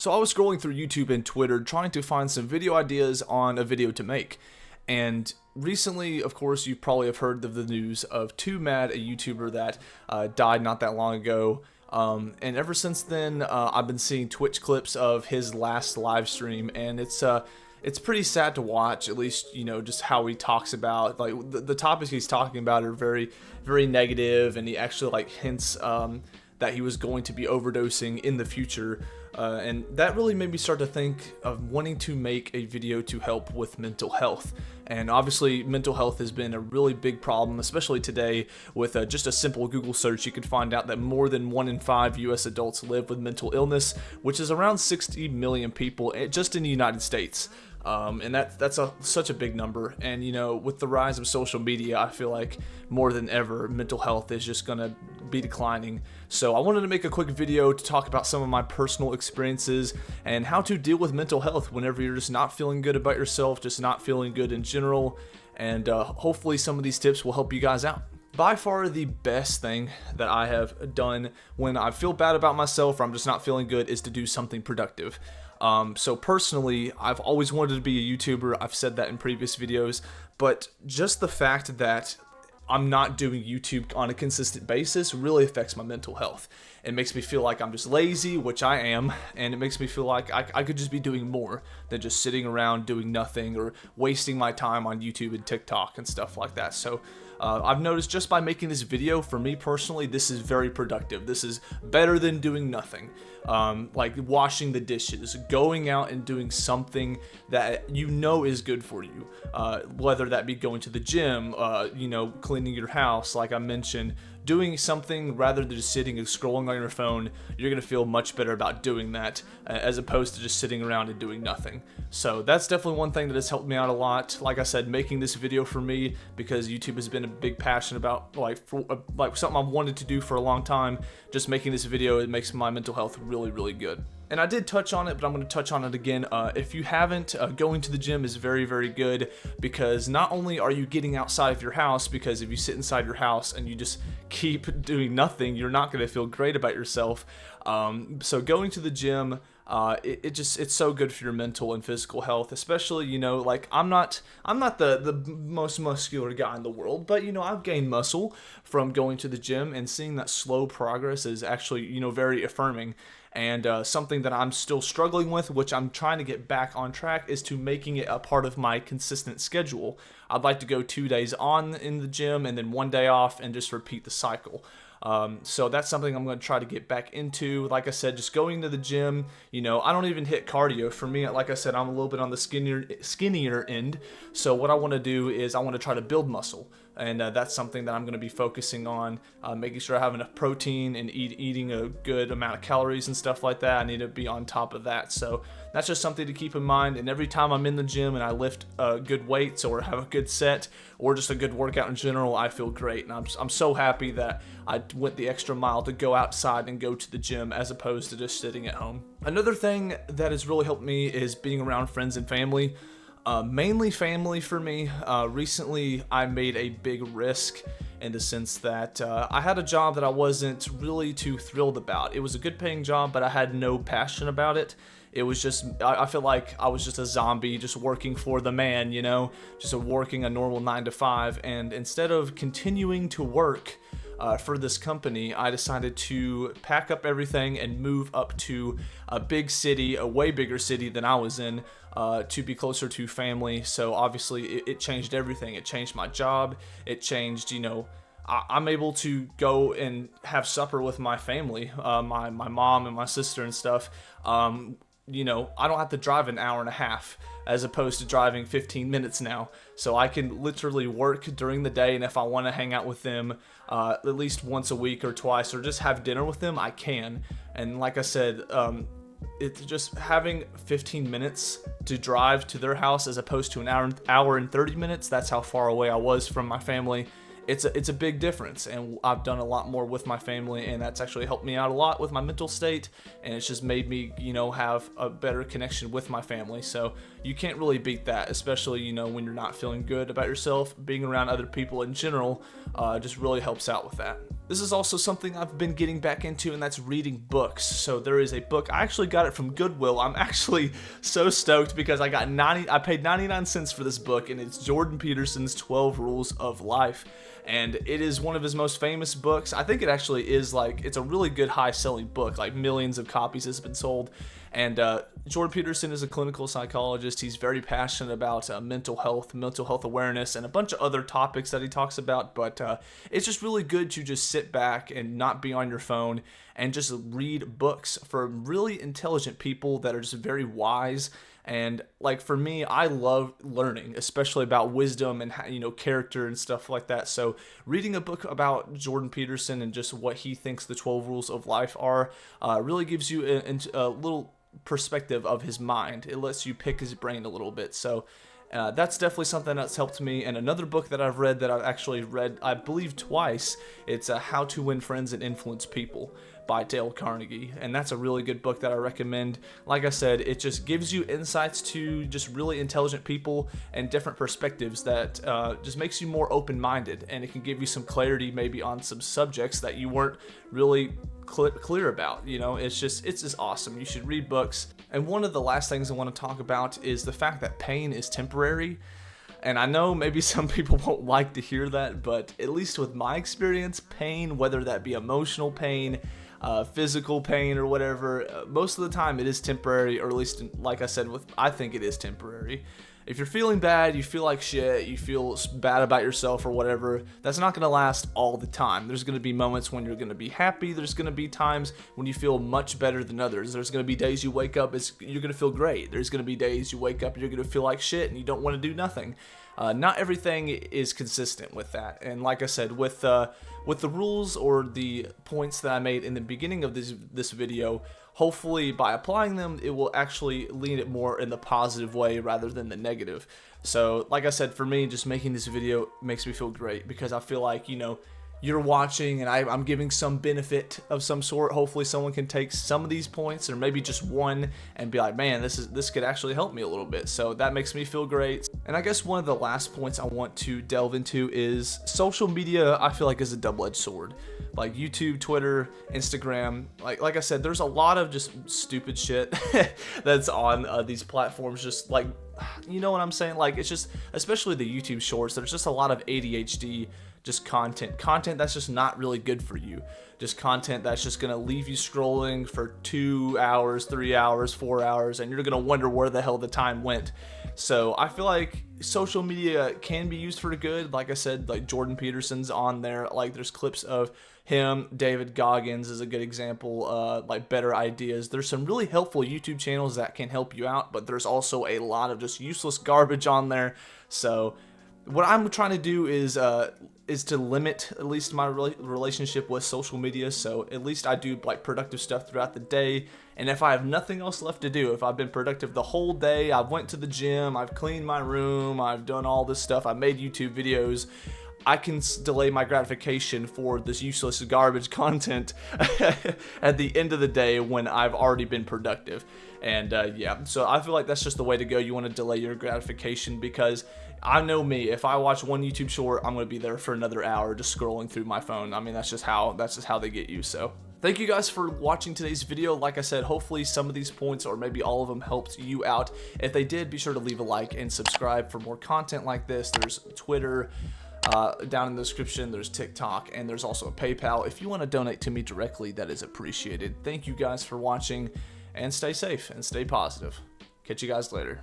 So I was scrolling through YouTube and Twitter trying to find some video ideas on a video to make. And recently, of course, you probably have heard of the news of Too Mad, a YouTuber that died not that long ago. And ever since then, I've been seeing Twitch clips of his last live stream, and it's pretty sad to watch. At least, you know, just how he talks about, like, the topics he's talking about are very, very negative, and he actually like hints that he was going to be overdosing in the future. And that really made me start to think of wanting to make a video to help with mental health. And obviously, mental health has been a really big problem, especially today. With just a simple Google search, you can find out that more than 1 in 5 US adults live with mental illness, which is around 60 million people just in the United States. And that's such a big number. And, you know, with the rise of social media, I feel like more than ever, mental health is just gonna be declining. So I wanted to make a quick video to talk about some of my personal experiences and how to deal with mental health whenever you're just not feeling good about yourself, just not feeling good in general. And hopefully some of these tips will help you guys out. By far the best thing that I have done when I feel bad about myself or I'm just not feeling good is to do something productive. So personally, I've always wanted to be a YouTuber. I've said that in previous videos, but just the fact that I'm not doing YouTube on a consistent basis really affects my mental health. It makes me feel like I'm just lazy, which I am, and it makes me feel like I could just be doing more than just sitting around doing nothing or wasting my time on YouTube and TikTok and stuff like that. So I've noticed just by making this video, for me personally, this is very productive. This is better than doing nothing. Like washing the dishes, going out and doing something that you know is good for you. Whether that be going to the gym, you know, cleaning your house, like I mentioned, doing something rather than just sitting and scrolling on your phone. You're going to feel much better about doing that as opposed to just sitting around and doing nothing. So that's definitely one thing that has helped me out a lot. Like I said, making this video for me, because YouTube has been a big passion about, like something I've wanted to do for a long time. Just making this video, it makes my mental health really, really good. And I did touch on it, but I'm going to touch on it again. If you haven't, going to the gym is very, very good, because not only are you getting outside of your house, because if you sit inside your house and you just keep doing nothing, you're not going to feel great about yourself. So going to the gym, it's so good for your mental and physical health, especially, you know, like I'm not the most muscular guy in the world, but, you know, I've gained muscle from going to the gym, and seeing that slow progress is actually, you know, very affirming. And something that I'm still struggling with, which I'm trying to get back on track, is to making it a part of my consistent schedule. I'd like to go 2 days on in the gym and then 1 day off and just repeat the cycle. So that's something I'm going to try to get back into. Like I said, just going to the gym, you know, I don't even hit cardio. For me, like I said, I'm a little bit on the skinnier end. So what I want to do is I want to try to build muscle. And that's something that I'm going to be focusing on, making sure I have enough protein and eating a good amount of calories and stuff like that. I need to be on top of that. So that's just something to keep in mind. And every time I'm in the gym and I lift good weights or have a good set or just a good workout in general, I feel great. And I'm so happy that I went the extra mile to go outside and go to the gym as opposed to just sitting at home. Another thing that has really helped me is being around friends and family. Mainly family for me. Recently, I made a big risk in the sense that I had a job that I wasn't really too thrilled about. It was a good paying job, but I had no passion about it. It was just, I feel like I was just a zombie, just working for the man, you know, just working a normal 9 to 5. And instead of continuing to work for this company, I decided to pack up everything and move up to a big city, a way bigger city than I was in, to be closer to family. So obviously it changed everything. It changed my job. It changed, you know, I'm able to go and have supper with my family, my mom and my sister and stuff. You know, I don't have to drive an hour and a half as opposed to driving 15 minutes now. So I can literally work during the day, and if I want to hang out with them at least once a week or twice or just have dinner with them, I can. And like I said, it's just having 15 minutes to drive to their house as opposed to an hour and 30 minutes. That's how far away I was from my family. It's a big difference, and I've done a lot more with my family, and that's actually helped me out a lot with my mental state, and it's just made me, you know, have a better connection with my family. So you can't really beat that, especially, you know, when you're not feeling good about yourself. Being around other people in general just really helps out with that. This is also something I've been getting back into, and that's reading books. So there is a book. I actually got it from Goodwill. I'm actually so stoked because I paid 99 cents for this book, and it's Jordan Peterson's 12 Rules of Life. And it is one of his most famous books. I think it actually is it's a really good high-selling book. Like millions of copies has been sold. And Jordan Peterson is a clinical psychologist. He's very passionate about mental health awareness, and a bunch of other topics that he talks about. But it's just really good to just sit back and not be on your phone and just read books from really intelligent people that are just very wise. And like for me, I love learning, especially about wisdom and character and stuff like that. So reading a book about Jordan Peterson and just what he thinks the 12 rules of life are really gives you a little perspective of his mind. It lets you pick his brain a little bit. So that's definitely something that's helped me. And another book that I've read that I've actually read, I believe twice, it's How to Win Friends and Influence People by Dale Carnegie, and that's a really good book that I recommend. Like I said, it just gives you insights to just really intelligent people and different perspectives that just makes you more open-minded, and it can give you some clarity maybe on some subjects that you weren't really clear about. It's just awesome. You should read books. And one of the last things I want to talk about is the fact that pain is temporary. And I know maybe some people won't like to hear that, but at least with my experience, pain, whether that be emotional pain, physical pain or whatever, most of the time it is temporary, or at least like I said, I think it is temporary. If you're feeling bad, you feel like shit, you feel bad about yourself or whatever, that's not going to last all the time. There's going to be moments when you're going to be happy. There's going to be times when you feel much better than others. There's going to be days you wake up, you're going to feel great. There's going to be days you wake up and you're going to feel like shit and you don't want to do nothing. Not everything is consistent with that. And like I said, with the rules or the points that I made in the beginning of this video, hopefully by applying them, it will actually lean it more in the positive way rather than the negative. So like I said, for me, just making this video makes me feel great because I feel like, you're watching and I'm giving some benefit of some sort. Hopefully someone can take some of these points or maybe just one and be like, man, this could actually help me a little bit. So that makes me feel great. And I guess one of the last points I want to delve into is social media. I feel like is a double-edged sword. Like YouTube, Twitter, Instagram, like I said, there's a lot of just stupid shit that's on these platforms. Just like, you know what I'm saying? Like, it's just, especially the YouTube shorts, there's just a lot of ADHD just content that's just not really good for you. Just content that's just gonna leave you scrolling for 2 hours, 3 hours, 4 hours, and you're gonna wonder where the hell the time went. So I feel like social media can be used for good. Like I said, like Jordan Peterson's on there. Like there's clips of him. David Goggins is a good example. Like Better Ideas. There's some really helpful YouTube channels that can help you out, but there's also a lot of just useless garbage on there. So what I'm trying to do is to limit at least my relationship with social media. So at least I do like productive stuff throughout the day. And if I have nothing else left to do, if I've been productive the whole day, I've went to the gym, I've cleaned my room, I've done all this stuff, I've made YouTube videos, I can delay my gratification for this useless garbage content at the end of the day when I've already been productive. And yeah, so I feel like that's just the way to go. You want to delay your gratification because I know me. If I watch one YouTube short, I'm going to be there for another hour just scrolling through my phone. I mean, that's just how they get you. So thank you guys for watching today's video. Like I said, hopefully some of these points or maybe all of them helped you out. If they did, be sure to leave a like and subscribe for more content like this. There's Twitter down in the description, there's TikTok, and there's also a PayPal. If you want to donate to me directly, that is appreciated. Thank you guys for watching, and stay safe and stay positive. Catch you guys later.